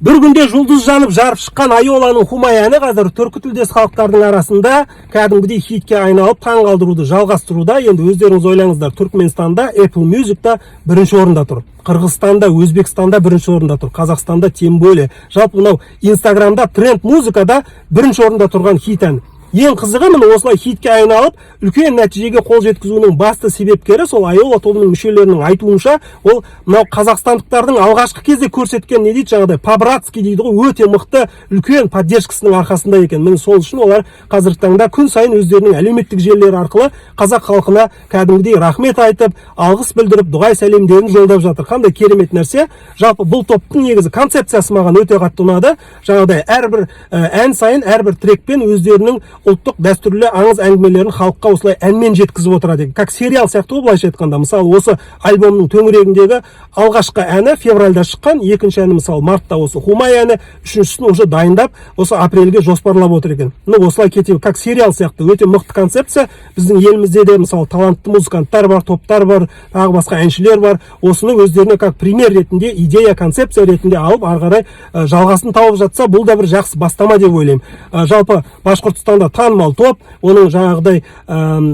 Bir günde жұлдыз жанып жарып шыққан Айоланың Хумаяны қазір түркі тілдес халықтардың арасында кәдімгідей хитке айналып таң қалдыруды жалғастыруда. Енді өздеріңіз ойлаңыздар, Түркменстанда Apple Music'та бірінші орында тұр. Қырғызстанда, Өзбекстанда бірінші орында тұр. Қазақстанда тем более. Жалпы мынау Инстаграмда тренд музыкада бірінші орында тұрған хит ән. Ең қызығы міне осылай хитке айналып, үлкен нәтижеге қол жеткізуінің басты себепкері сол Айола тобының мүшелерінің айтуынша, ол мынау қазақстандықтардың алғашқы кезде көрсеткен не дейді жаңағыдай по-братски дейді ғой, өте мықты үлкен поддержкасының арқасында екен. Міне сол үшін олар қазіргі таңда күн сайын өздерінің әлеуметтік желілері арқылы қазақ халқына кәдімгідей рахмет айтып, алғыс білдіріп, дұғай сәлемдерін жолдап жатыр. Қандай керемет нәрсе. Жалпы бұл топтың негізі концепциясы маған өте қатты ұнады. Жаңағыдай әрбір ән сайын әрбір трекпен өздерінің ұлттық дәстүрлі аңыз әңгімелерін халыққа осылай әнмен жеткізіп отырады. Как сериал сияқты былайша айтқанда. Мысалы, осы альбомның төңірегіндегі алғашқы әні февральда шыққан, екінші әні мысалы мартта осы Хумай әні, үшіншісін уже дайындап, осы апрельге жоспарлап отыр екен. Осылай кетеді, как сериал сияқты. Өте мықты концепция. Біздің елімізде де мысалы талантты музыканттар бар, топтар бар, тағы басқа әншілер бар. Осыны өздеріне как пример ретінде, идея, концепция ретінде алып, ары қарай жалғасын тауып жатса, бұл да бір жақсы бастама деп ойлаймын. Жалпы Башқұртстанда танымал топ, оның жаңағыдай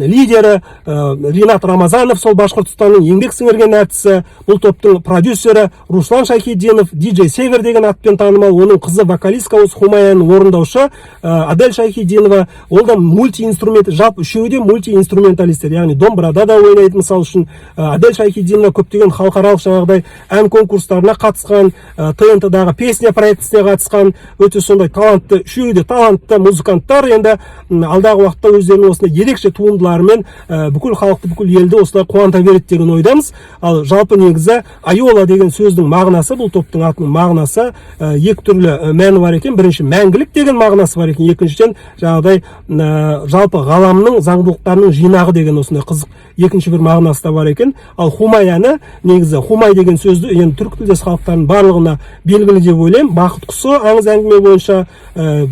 лидері Ринат Рамазанов, сол Башқұртстанның еңбек сіңірген әртісі, бұл топтың продюсері Руслан Шайхиддинов, диджей Север деген атпен танымал, оның қызы вокалистка осы Хумаяның орындаушы Адель Шайхиддинова, ол да мультиинструмент, жалпы үшеуі де мультиинструменталистер, яғни домбырада да ойнайды. Мысалы үшін Адель Шайхиддинова көптеген халықаралық жаңағыдай ән конкурстарына қатысқан, ТНТ-дағы песня проектісіне қатысқан, өте сондай талантты, үшеуі де талантты музыканттар. Енді алдағы уақытта өздерінің осындай ерекше туындыларымен бүкіл халықты, бүкіл елді осылай қуанта береді деген ойдамыз. Ал жалпы негізі Айола деген сөздің мағынасы, бұл топтың атының мағынасы екі түрлі мәні бар екен. Бірінші мәңгілік деген мағынасы бар екен, екіншіден жаңағыдай жалпы ғаламның заңдылықтарының жинағы деген осындай қызық екінші бір мағынасы да бар екен. Ал Хумай әні негізі Хумай деген сөзді енді түркі тілдес халықтардың барлығына белгілі деп ойлаймын. Бақыт құсы аңыз әңгіме бойынша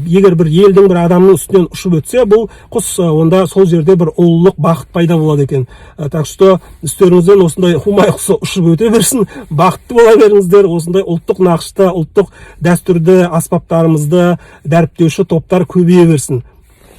егер бір елдің бір адамның үстінен ұшып өтсе, бұл құс онда сол жерде бір ұлылық, бақыт пайда болады екен. Так что үстеріңізден осындай Хумай құсы ұшып өте берсін, бақытты бола беріңіздер, осындай ұлттық нақышта, ұлттық дәстүрді, аспаптарымызды дәріптеуші топтар көбейе берсін.